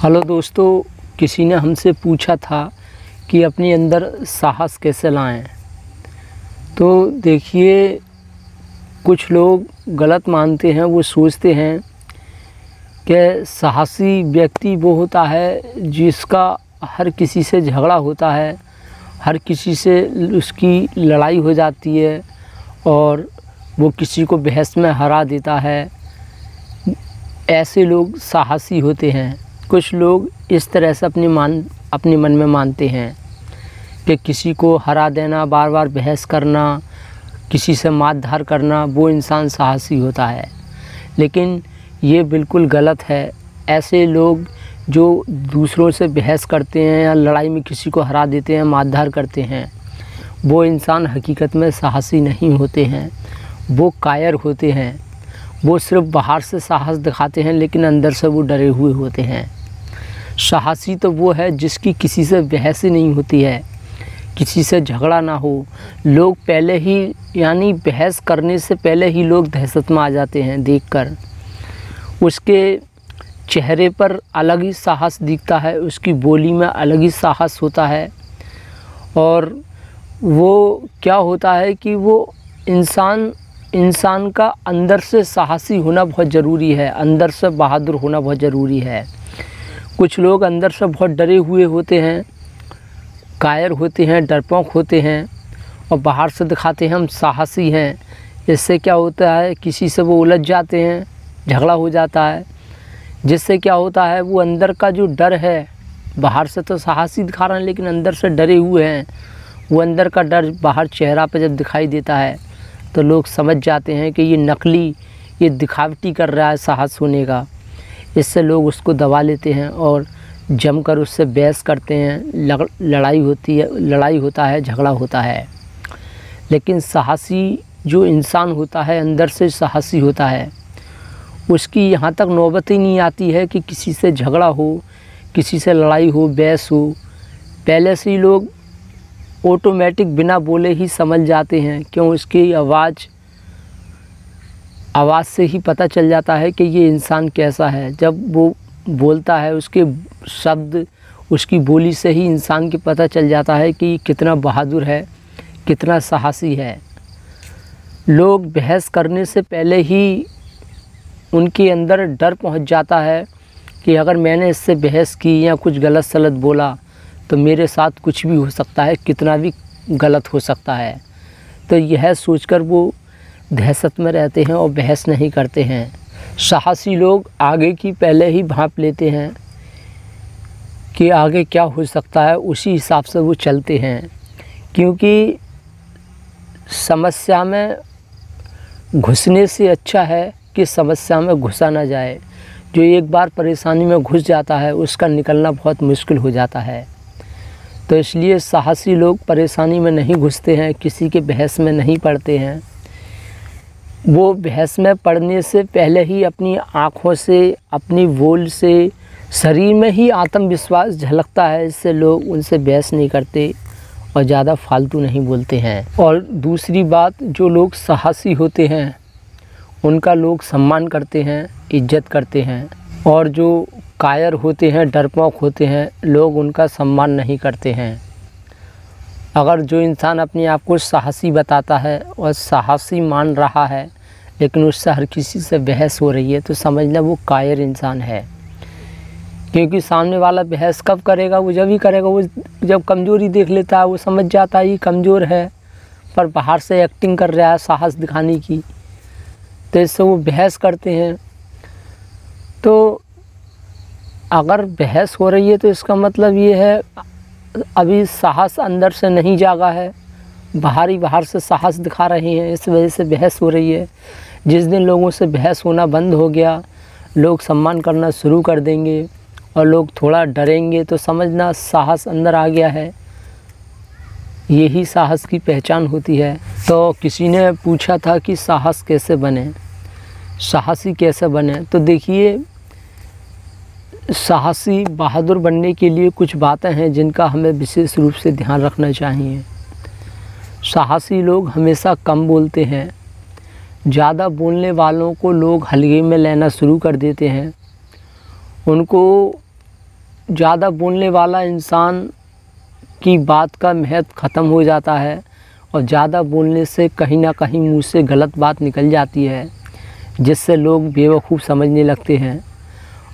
Hello दोस्तों, किसी ने हमसे पूछा था कि अपने अंदर साहस कैसे लाएं। तो देखिए, कुछ लोग गलत मानते हैं। वो सोचते हैं कि साहसी व्यक्ति वो होता है जिसका हर किसी से झगड़ा होता है, हर किसी से उसकी लड़ाई हो जाती है और वो किसी को बहस में हरा देता है। ऐसे लोग साहसी होते हैं। कुछ लोग इस तरह से अपने मन में मानते हैं कि किसी को हरा देना, बार बार बहस करना, किसी से मारधाड़ करना, वो इंसान साहसी होता है। लेकिन ये बिल्कुल गलत है। ऐसे लोग जो दूसरों से बहस करते हैं या लड़ाई में किसी को हरा देते हैं, मारधाड़ करते हैं, वो इंसान हकीकत में साहसी नहीं होते हैं। वो कायर होते हैं। वो सिर्फ बाहर से साहस दिखाते हैं लेकिन अंदर से वो डरे हुए होते हैं। साहसी तो वो है जिसकी किसी से बहस ही नहीं होती है, किसी से झगड़ा ना हो। लोग पहले ही यानी बहस करने से पहले ही लोग दहशत में आ जाते हैं देखकर। उसके चेहरे पर अलग ही साहस दिखता है, उसकी बोली में अलग ही साहस होता है। और वो क्या होता है कि वो इंसान का अंदर से साहसी होना बहुत ज़रूरी है, अंदर से बहादुर होना बहुत ज़रूरी है। कुछ लोग अंदर से बहुत डरे हुए होते हैं, कायर होते हैं, डरपोक होते हैं और बाहर से दिखाते हैं हम साहसी हैं। इससे क्या होता है, किसी से वो उलझ जाते हैं, झगड़ा हो जाता है। जिससे क्या होता है, वो अंदर का जो डर है, बाहर से तो साहसी दिखा रहे हैं लेकिन अंदर से डरे हुए हैं। वो अंदर का डर बाहर चेहरा पे जब दिखाई देता है तो लोग समझ जाते हैं कि ये नकली, ये दिखावटी कर रहा है साहस होने का। इससे लोग उसको दबा लेते हैं और जमकर उससे बहस करते हैं, लड़ाई होता है, झगड़ा होता है। लेकिन साहसी जो इंसान होता है, अंदर से साहसी होता है, उसकी यहाँ तक नौबत ही नहीं आती है कि किसी से झगड़ा हो, किसी से लड़ाई हो, बहस हो। पहले से ही लोग ऑटोमेटिक बिना बोले ही समझ जाते हैं। क्यों? उसकी आवाज़ से ही पता चल जाता है कि ये इंसान कैसा है। जब वो बोलता है, उसके शब्द, उसकी बोली से ही इंसान को पता चल जाता है कि कितना बहादुर है, कितना साहसी है। लोग बहस करने से पहले ही उनके अंदर डर पहुंच जाता है कि अगर मैंने इससे बहस की या कुछ गलत सलत बोला तो मेरे साथ कुछ भी हो सकता है, कितना भी गलत हो सकता है। तो यह सोचकर वो दहशत में रहते हैं और बहस नहीं करते हैं। साहसी लोग आगे की पहले ही भांप लेते हैं कि आगे क्या हो सकता है, उसी हिसाब से वो चलते हैं। क्योंकि समस्या में घुसने से अच्छा है कि समस्या में घुसा ना जाए। जो एक बार परेशानी में घुस जाता है उसका निकलना बहुत मुश्किल हो जाता है। तो इसलिए साहसी लोग परेशानी में नहीं घुसते हैं, किसी के बहस में नहीं पड़ते हैं। वो बहस में पड़ने से पहले ही अपनी आँखों से, अपनी बोल से, शरीर में ही आत्मविश्वास झलकता है। इससे लोग उनसे बहस नहीं करते और ज़्यादा फालतू नहीं बोलते हैं। और दूसरी बात, जो लोग साहसी होते हैं उनका लोग सम्मान करते हैं, इज्जत करते हैं। और जो कायर होते हैं, डरपोक होते हैं, लोग उनका सम्मान नहीं करते हैं। अगर जो इंसान अपने आप को साहसी बताता है और साहसी मान रहा है लेकिन उससे हर किसी से बहस हो रही है तो समझना वो कायर इंसान है। क्योंकि सामने वाला बहस कब करेगा? वो जब ही करेगा वो जब कमज़ोरी देख लेता है। वो समझ जाता है ये कमज़ोर है पर बाहर से एक्टिंग कर रहा है साहस दिखाने की, तो इससे वो बहस करते हैं। तो अगर बहस हो रही है तो इसका मतलब ये है अभी साहस अंदर से नहीं जागा है, बाहर से साहस दिखा रहे हैं, इस वजह से बहस हो रही है। जिस दिन लोगों से बहस होना बंद हो गया, लोग सम्मान करना शुरू कर देंगे और लोग थोड़ा डरेंगे तो समझना साहस अंदर आ गया है। यही साहस की पहचान होती है। तो किसी ने पूछा था कि साहस कैसे बने, साहसी कैसे बने। तो देखिए, साहसी बहादुर बनने के लिए कुछ बातें हैं जिनका हमें विशेष रूप से ध्यान रखना चाहिए। साहसी लोग हमेशा कम बोलते हैं। ज़्यादा बोलने वालों को लोग हल्के में लेना शुरू कर देते हैं। उनको ज़्यादा बोलने वाला इंसान की बात का महत्व ख़त्म हो जाता है और ज़्यादा बोलने से कहीं ना कहीं मुँह से गलत बात निकल जाती है, जिससे लोग बेवकूफ़ समझने लगते हैं।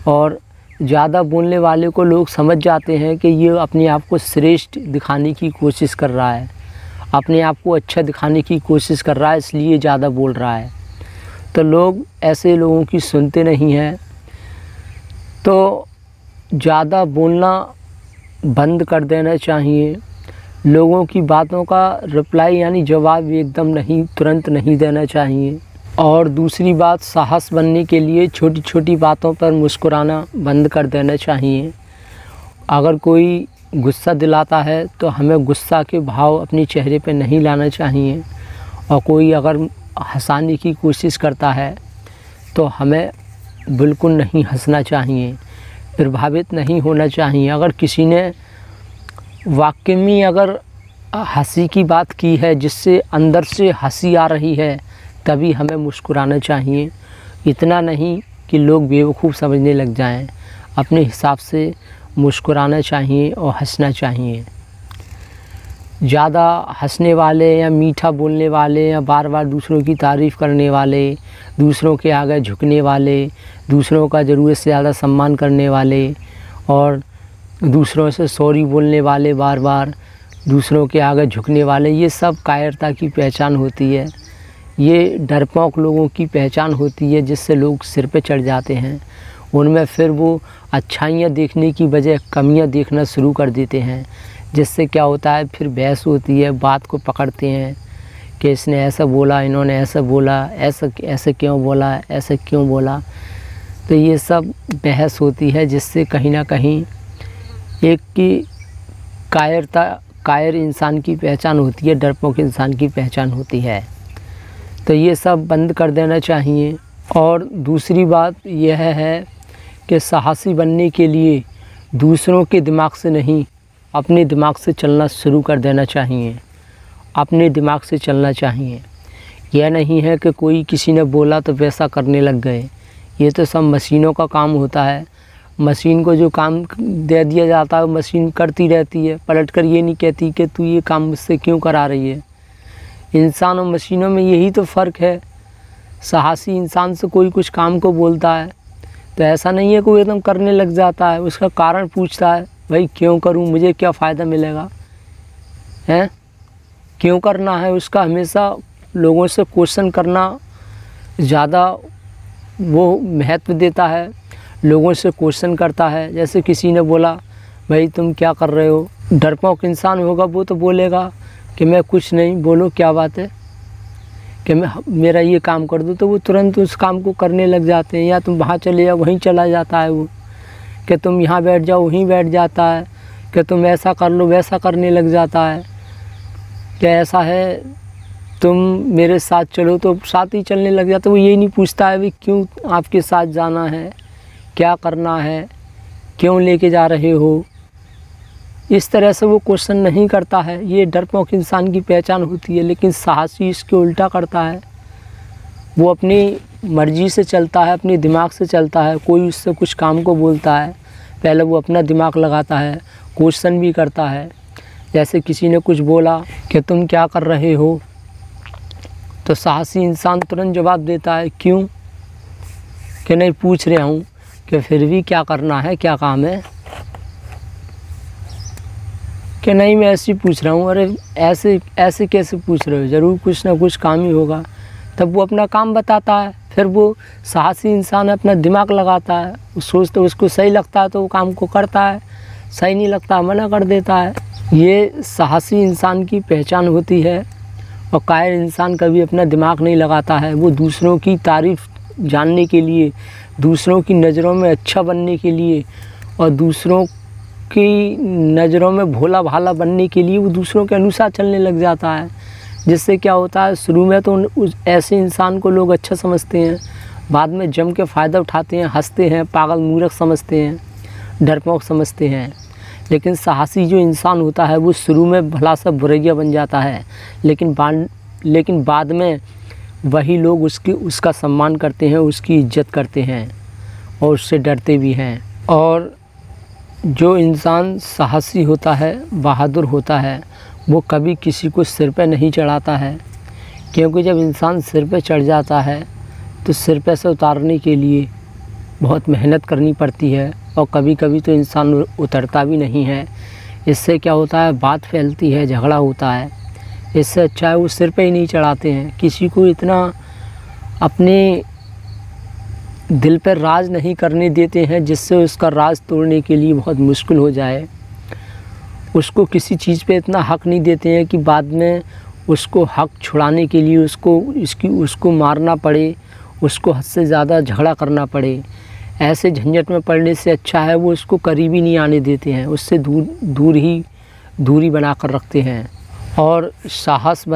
और ज़्यादा बोलने वाले को लोग समझ जाते हैं कि ये अपने आप को श्रेष्ठ दिखाने की कोशिश कर रहा है, अपने आप को अच्छा दिखाने की कोशिश कर रहा है, इसलिए ज़्यादा बोल रहा है। तो लोग ऐसे लोगों की सुनते नहीं हैं। तो ज़्यादा बोलना बंद कर देना चाहिए। लोगों की बातों का रिप्लाई यानी जवाब एकदम नहीं, तुरंत नहीं देना चाहिए। और दूसरी बात, साहस बनने के लिए छोटी छोटी बातों पर मुस्कुराना बंद कर देना चाहिए। अगर कोई गुस्सा दिलाता है तो हमें गुस्सा के भाव अपने चेहरे पे नहीं लाना चाहिए। और कोई अगर हंसाने की कोशिश करता है तो हमें बिल्कुल नहीं हंसना चाहिए, प्रभावित नहीं होना चाहिए। अगर किसी ने वाकई में अगर हंसी की बात की है, जिससे अंदर से हंसी आ रही है, तभी हमें मुस्कुराना चाहिए। इतना नहीं कि लोग बेवकूफ़ समझने लग जाएं। अपने हिसाब से मुस्कुराना चाहिए और हंसना चाहिए। ज़्यादा हंसने वाले या मीठा बोलने वाले या बार बार दूसरों की तारीफ़ करने वाले, दूसरों के आगे झुकने वाले, दूसरों का ज़रूरत से ज़्यादा सम्मान करने वाले और दूसरों से सॉरी बोलने वाले, बार बार दूसरों के आगे झुकने वाले, ये सब कायरता की पहचान होती है। ये डरपोक लोगों की पहचान होती है, जिससे लोग सिर पे चढ़ जाते हैं। उनमें फिर वो अच्छाइयाँ देखने की बजाय कमियाँ देखना शुरू कर देते हैं, जिससे क्या होता है, फिर बहस होती है, बात को पकड़ते हैं कि इसने ऐसा बोला, इन्होंने ऐसा बोला, ऐसे क्यों बोला, ऐसे क्यों बोला। तो ये सब बहस होती है, जिससे कहीं ना कहीं एक की कायर इंसान की पहचान होती है, डरपोक इंसान की पहचान होती है। तो ये सब बंद कर देना चाहिए। और दूसरी बात यह है कि साहसी बनने के लिए दूसरों के दिमाग से नहीं, अपने दिमाग से चलना शुरू कर देना चाहिए। अपने दिमाग से चलना चाहिए। यह नहीं है कि कोई किसी ने बोला तो वैसा करने लग गए। ये तो सब मशीनों का काम होता है। मशीन को जो काम दे दिया जाता है मशीन करती रहती है, पलट कर ये नहीं कहती कि तू ये काम मुझसे क्यों करा रही है। इंसान और मशीनों में यही तो फ़र्क है। साहसी इंसान से कोई कुछ काम को बोलता है तो ऐसा नहीं है कोई एकदम करने लग जाता है, उसका कारण पूछता है, भाई क्यों करूं, मुझे क्या फ़ायदा मिलेगा, हैं, क्यों करना है। उसका हमेशा लोगों से क्वेश्चन करना ज़्यादा वो महत्व देता है, लोगों से क्वेश्चन करता है। जैसे किसी ने बोला, भाई तुम क्या कर रहे हो, डरपोक इंसान होगा वो तो बोलेगा कि मैं कुछ नहीं, बोलो क्या बात है, कि मैं मेरा ये काम कर दूँ, तो वो तुरंत उस काम को करने लग जाते हैं। या तुम वहाँ चले जाओ, वहीं चला जाता है वो, कि तुम यहाँ बैठ जाओ, वहीं बैठ जाता है, कि तुम ऐसा कर लो, वैसा करने लग जाता है। क्या ऐसा है, तुम मेरे साथ चलो तो साथ ही चलने लग जाता है। वो यही नहीं पूछता है भाई क्यों आपके साथ जाना है, क्या करना है, क्यों लेके जा रहे हो। इस तरह से वो क्वेश्चन नहीं करता है। ये डरपोक इंसान की पहचान होती है। लेकिन साहसी इसके उल्टा करता है। वो अपनी मर्ज़ी से चलता है, अपने दिमाग से चलता है। कोई उससे कुछ काम को बोलता है, पहले वो अपना दिमाग लगाता है, क्वेश्चन भी करता है। जैसे किसी ने कुछ बोला कि तुम क्या कर रहे हो, तो साहसी इंसान तुरंत जवाब देता है, क्यों, कि नहीं पूछ रहा हूँ, कि फिर भी क्या करना है, क्या काम है, कि नहीं मैं ऐसे ही पूछ रहा हूँ। अरे ऐसे कैसे पूछ रहे हो, ज़रूर कुछ ना कुछ काम ही होगा। तब वो अपना काम बताता है। फिर वो साहसी इंसान अपना दिमाग लगाता है, वो सोचता है, उसको सही लगता है तो वो काम को करता है, सही नहीं लगता मना कर देता है। ये साहसी इंसान की पहचान होती है। और कायर इंसान कभी अपना दिमाग नहीं लगाता है। वो दूसरों की तारीफ़ जानने के लिए, दूसरों की नज़रों में अच्छा बनने के लिए और दूसरों की नज़रों में भोला भाला बनने के लिए वो दूसरों के अनुसार चलने लग जाता है। जिससे क्या होता है, शुरू में तो उस ऐसे इंसान को लोग अच्छा समझते हैं, बाद में जम के फ़ायदा उठाते हैं, हंसते हैं, पागल मूर्ख समझते हैं, डरपोक समझते हैं। लेकिन साहसी जो इंसान होता है वो शुरू में भला सा बुरैया बन जाता है, लेकिन बाद में वही लोग उसका सम्मान करते हैं, उसकी इज्जत करते हैं और उससे डरते भी हैं। और जो इंसान साहसी होता है, बहादुर होता है, वो कभी किसी को सिर पे नहीं चढ़ाता है, क्योंकि जब इंसान सिर पे चढ़ जाता है तो सिर पे से उतारने के लिए बहुत मेहनत करनी पड़ती है, और कभी कभी तो इंसान उतरता भी नहीं है। इससे क्या होता है, बात फैलती है, झगड़ा होता है। इससे अच्छा है वो सिर पे ही नहीं चढ़ाते हैं। किसी को इतना अपने दिल पर राज नहीं करने देते हैं जिससे उसका राज तोड़ने के लिए बहुत मुश्किल हो जाए। उसको किसी चीज़ पे इतना हक नहीं देते हैं कि बाद में उसको हक छुड़ाने के लिए उसको मारना पड़े, उसको हद से ज़्यादा झगड़ा करना पड़े। ऐसे झंझट में पड़ने से अच्छा है वो उसको करीब ही नहीं आने देते हैं, उससे दूरी बना कर रखते हैं। और साहसी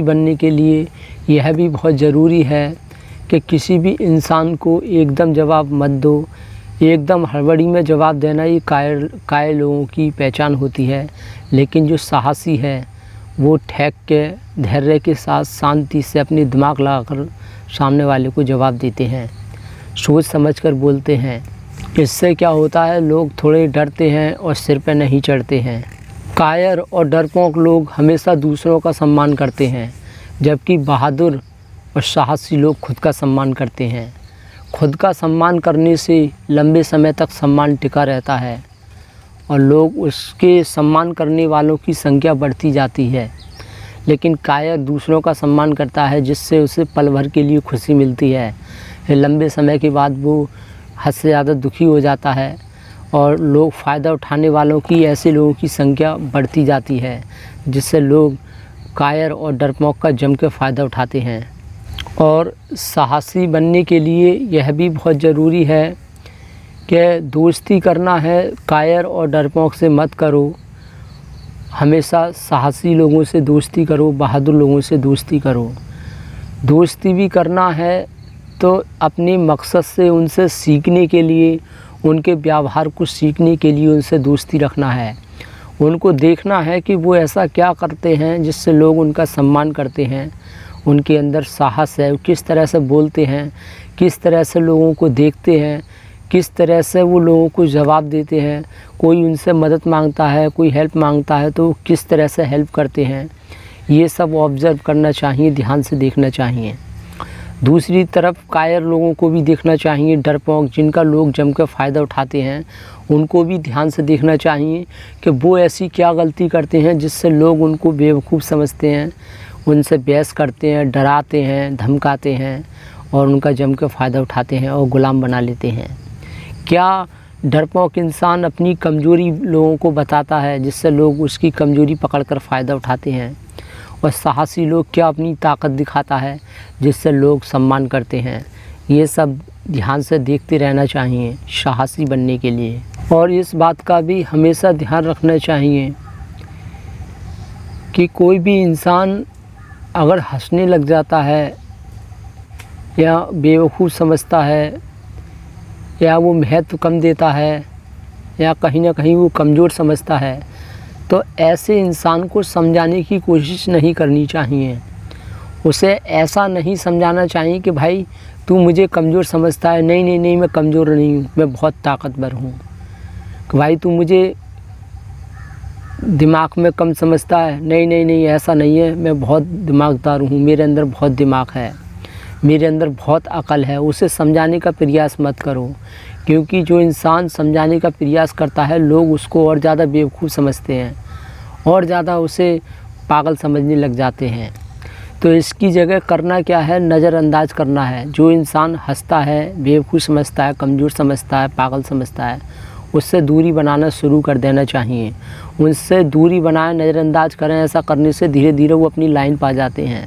बनने के लिए यह भी बहुत ज़रूरी है कि किसी भी इंसान को एकदम जवाब मत दो। एकदम हड़बड़ी में जवाब देना ये कायर लोगों की पहचान होती है। लेकिन जो साहसी है वो ठहर के, धैर्य के साथ, शांति से अपनी दिमाग लगाकर सामने वाले को जवाब देते हैं, सोच समझ कर बोलते हैं। इससे क्या होता है, लोग थोड़े डरते हैं और सिर पे नहीं चढ़ते हैं। कायर और डरपोक लोग हमेशा दूसरों का सम्मान करते हैं, जबकि बहादुर और साहसी लोग खुद का सम्मान करते हैं। खुद का सम्मान करने से लंबे समय तक सम्मान टिका रहता है और लोग उसके सम्मान करने वालों की संख्या बढ़ती जाती है। लेकिन कायर दूसरों का सम्मान करता है, जिससे उसे पल भर के लिए खुशी मिलती है। फिर लंबे समय के बाद वो हद से ज़्यादा दुखी हो जाता है और लोग फ़ायदा उठाने वालों की, ऐसे लोगों की संख्या बढ़ती जाती है, जिससे लोग कायर और डरपोक का जम के फ़ायदा उठाते हैं। और साहसी बनने के लिए यह भी बहुत ज़रूरी है कि दोस्ती करना है कायर और डरपोक से मत करो। हमेशा साहसी लोगों से दोस्ती करो, बहादुर लोगों से दोस्ती करो। दोस्ती भी करना है तो अपने मकसद से उनसे सीखने के लिए, उनके व्यवहार को सीखने के लिए उनसे दोस्ती रखना है। उनको देखना है कि वो ऐसा क्या करते हैं जिससे लोग उनका सम्मान करते हैं, उनके अंदर साहस है, किस तरह से बोलते हैं, किस तरह से लोगों को देखते हैं, किस तरह से वो लोगों को जवाब देते हैं। कोई उनसे मदद मांगता है, कोई हेल्प मांगता है तो किस तरह से हेल्प करते हैं, ये सब ऑब्ज़र्व करना चाहिए, ध्यान से देखना चाहिए। दूसरी तरफ कायर लोगों को भी देखना चाहिए, डरपोक जिनका लोग जम के फ़ायदा उठाते हैं, उनको भी ध्यान से देखना चाहिए कि वो ऐसी क्या गलती करते हैं जिससे लोग उनको बेवकूफ़ समझते हैं, उनसे बहस करते हैं, डराते हैं, धमकाते हैं और उनका जम के फ़ायदा उठाते हैं और ग़ुलाम बना लेते हैं। क्या डरपोक इंसान अपनी कमज़ोरी लोगों को बताता है जिससे लोग उसकी कमज़ोरी पकड़कर फ़ायदा उठाते हैं, और साहसी लोग क्या अपनी ताकत दिखाता है जिससे लोग सम्मान करते हैं। ये सब ध्यान से देखते रहना चाहिए साहसी बनने के लिए। और इस बात का भी हमेशा ध्यान रखना चाहिए कि कोई भी इंसान अगर हंसने लग जाता है या बेवकूफ़ समझता है या वो महत्व कम देता है या कहीं ना कहीं वो कमज़ोर समझता है, तो ऐसे इंसान को समझाने की कोशिश नहीं करनी चाहिए। उसे ऐसा नहीं समझाना चाहिए कि भाई तू मुझे कमज़ोर समझता है, नहीं नहीं नहीं मैं कमज़ोर नहीं हूँ, मैं बहुत ताकतवर हूँ। कि भाई तू मुझे दिमाग में कम समझता है, नहीं नहीं नहीं ऐसा नहीं है, मैं बहुत दिमागदार हूँ, मेरे अंदर बहुत दिमाग है, मेरे अंदर बहुत अकल है। उसे समझाने का प्रयास मत करो, क्योंकि जो इंसान समझाने का प्रयास करता है लोग उसको और ज़्यादा बेवकूफ़ समझते हैं और ज़्यादा उसे पागल समझने लग जाते हैं। तो इसकी जगह करना क्या है, नज़रअंदाज करना है। जो इंसान हंसता है, बेवकूफ़ समझता है, कमज़ोर समझता है, पागल समझता है, उससे दूरी बनाना शुरू कर देना चाहिए। उनसे दूरी बनाएं, नज़रअंदाज करें। ऐसा करने से धीरे धीरे वो अपनी लाइन पा जाते हैं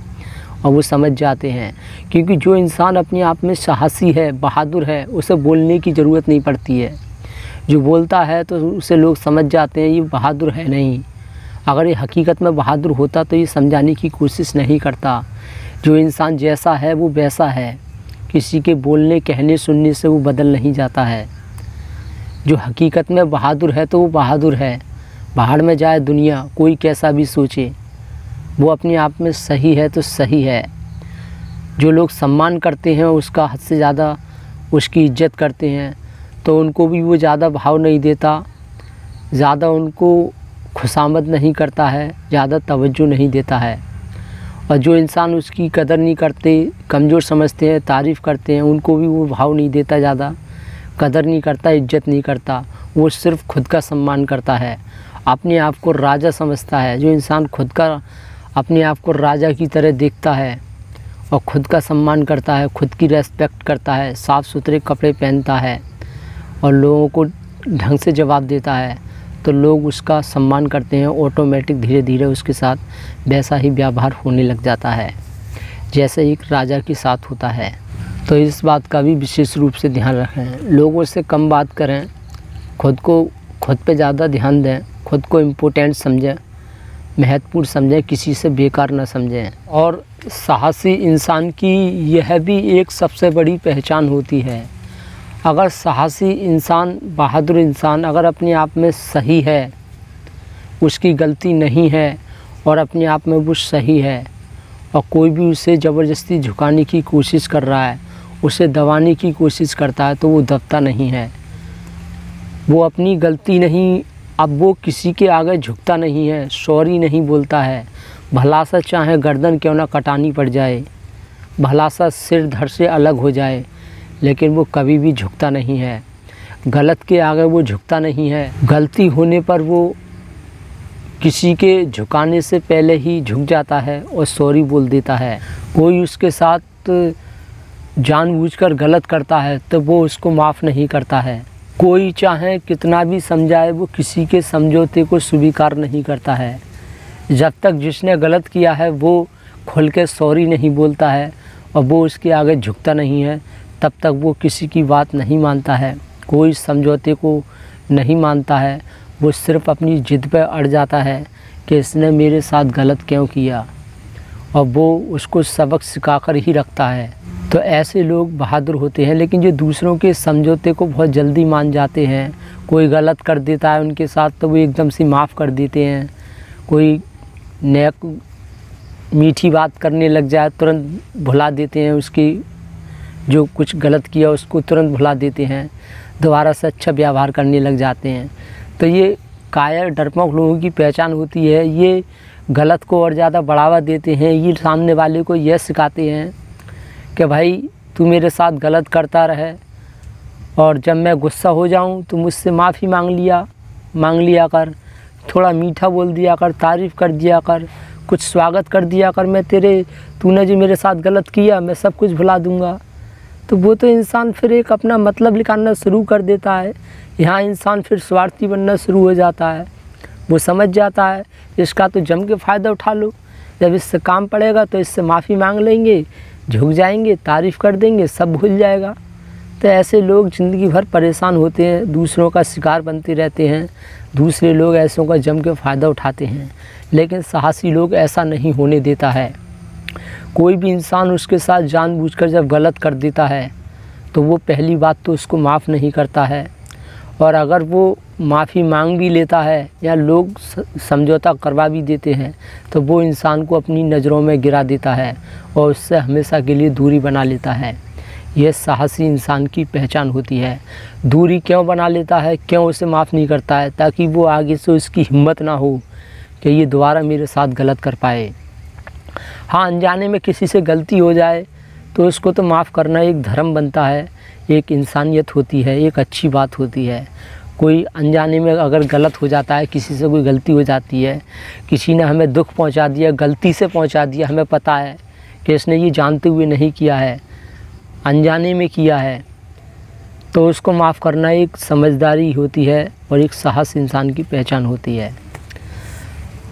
और वो समझ जाते हैं। क्योंकि जो इंसान अपने आप में साहसी है, बहादुर है, उसे बोलने की ज़रूरत नहीं पड़ती है। जो बोलता है तो उसे लोग समझ जाते हैं ये बहादुर है नहीं। अगर ये हकीकत में बहादुर होता तो ये समझाने की कोशिश नहीं करता। जो इंसान जैसा है वो वैसा है, किसी के बोलने, कहने, सुनने से वो बदल नहीं जाता है। जो हकीकत में बहादुर है तो वो बहादुर है। बाहर में जाए दुनिया, कोई कैसा भी सोचे, वो अपने आप में सही है तो सही है। जो लोग सम्मान करते हैं उसका, हद से ज़्यादा उसकी इज्जत करते हैं, तो उनको भी वो ज़्यादा भाव नहीं देता, ज़्यादा उनको खुशामद नहीं करता है, ज़्यादा तवज्जो नहीं देता है। और जो इंसान उसकी कदर नहीं करते, कमज़ोर समझते हैं, तारीफ़ करते हैं, उनको भी वो भाव नहीं देता, ज़्यादा कदर नहीं करता, इज्जत नहीं करता। वो सिर्फ़ खुद का सम्मान करता है, अपने आप को राजा समझता है। जो इंसान खुद का अपने आप को राजा की तरह देखता है और ख़ुद का सम्मान करता है, ख़ुद की रेस्पेक्ट करता है, साफ़ सुथरे कपड़े पहनता है और लोगों को ढंग से जवाब देता है, तो लोग उसका सम्मान करते हैं। ऑटोमेटिक धीरे धीरे उसके साथ वैसा ही व्यवहार होने लग जाता है जैसे एक राजा के साथ होता है। तो इस बात का भी विशेष रूप से ध्यान रखें। लोगों से कम बात करें, खुद पे ज़्यादा ध्यान दें, खुद को इम्पोर्टेंट समझें, महत्वपूर्ण समझें, किसी से बेकार न समझें। और साहसी इंसान की यह भी एक सबसे बड़ी पहचान होती है। अगर साहसी इंसान, बहादुर इंसान अगर अपने आप में सही है, उसकी गलती नहीं है और अपने आप में वो सही है और कोई भी उसे ज़बरदस्ती झुकाने की कोशिश कर रहा है, उसे दबाने की कोशिश करता है, तो वो दबता नहीं है। वो अपनी गलती नहीं, अब वो किसी के आगे झुकता नहीं है, सॉरी नहीं बोलता है। भला सा चाहे गर्दन क्यों ना कटानी पड़ जाए, भला सा सिर धड़ से अलग हो जाए, लेकिन वो कभी भी झुकता नहीं है। गलत के आगे वो झुकता नहीं है। गलती होने पर वो किसी के झुकाने से पहले ही झुक जाता है और सॉरी बोल देता है। कोई उसके साथ जानबूझकर गलत करता है तो वो उसको माफ़ नहीं करता है। कोई चाहे कितना भी समझाए, वो किसी के समझौते को स्वीकार नहीं करता है। जब तक जिसने गलत किया है वो खुल के सॉरी नहीं बोलता है और वो उसके आगे झुकता नहीं है, तब तक वो किसी की बात नहीं मानता है, कोई समझौते को नहीं मानता है। वो सिर्फ़ अपनी ज़िद पर अड़ जाता है कि इसने मेरे साथ गलत क्यों किया, और वो उसको सबक सिखा कर ही रखता है। तो ऐसे लोग बहादुर होते हैं। लेकिन जो दूसरों के समझौते को बहुत जल्दी मान जाते हैं, कोई गलत कर देता है उनके साथ तो वो एकदम से माफ़ कर देते हैं। कोई नेक मीठी बात करने लग जाए, तुरंत भुला देते हैं, उसकी जो कुछ गलत किया उसको तुरंत भुला देते हैं, दोबारा से अच्छा व्यवहार करने लग जाते हैं। तो ये कायर डरपोक लोगों की पहचान होती है। ये गलत को और ज़्यादा बढ़ावा देते हैं। ये सामने वाले को यह सिखाते हैं कि भाई तू मेरे साथ गलत करता रहे और जब मैं गुस्सा हो जाऊं तो मुझसे माफ़ी मांग लिया कर, थोड़ा मीठा बोल दिया कर, तारीफ़ कर दिया कर, कुछ स्वागत कर दिया कर, मैं तूने जो मेरे साथ गलत किया मैं सब कुछ भुला दूंगा। तो वो तो इंसान फिर एक अपना मतलब निकालना शुरू कर देता है। यहाँ इंसान फिर स्वार्थी बनना शुरू हो जाता है। वो समझ जाता है इसका तो जम के फ़ायदा उठा लो, जब इससे काम पड़ेगा तो इससे माफ़ी मांग लेंगे, झुक जाएंगे, तारीफ़ कर देंगे, सब भूल जाएगा। तो ऐसे लोग ज़िंदगी भर परेशान होते हैं, दूसरों का शिकार बनते रहते हैं, दूसरे लोग ऐसों का जम के फ़ायदा उठाते हैं। लेकिन साहसी लोग ऐसा नहीं होने देता है। कोई भी इंसान उसके साथ जानबूझकर जब गलत कर देता है तो वो पहली बात तो उसको माफ़ नहीं करता है, और अगर वो माफ़ी मांग भी लेता है या लोग समझौता करवा भी देते हैं तो वो इंसान को अपनी नज़रों में गिरा देता है और उससे हमेशा के लिए दूरी बना लेता है। यह साहसी इंसान की पहचान होती है। दूरी क्यों बना लेता है, क्यों उसे माफ़ नहीं करता है? ताकि वो आगे से उसकी हिम्मत ना हो कि ये दोबारा मेरे साथ गलत कर पाए। हाँ, अनजाने में किसी से गलती हो जाए तो उसको तो माफ़ करना एक धर्म बनता है, एक इंसानियत होती है, एक अच्छी बात होती है। कोई अनजाने में अगर गलत हो जाता है, किसी से कोई गलती हो जाती है, किसी ने हमें दुख पहुंचा दिया, गलती से पहुंचा दिया, हमें पता है कि इसने ये जानते हुए नहीं किया है, अनजाने में किया है, तो उसको माफ़ करना एक समझदारी होती है और एक साहस इंसान की पहचान होती है।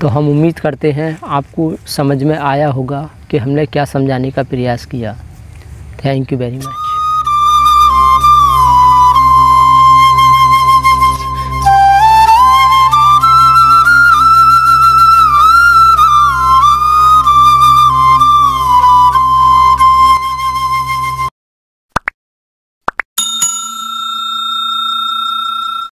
तो हम उम्मीद करते हैं आपको समझ में आया होगा कि हमने क्या समझाने का प्रयास किया। Thank you very much.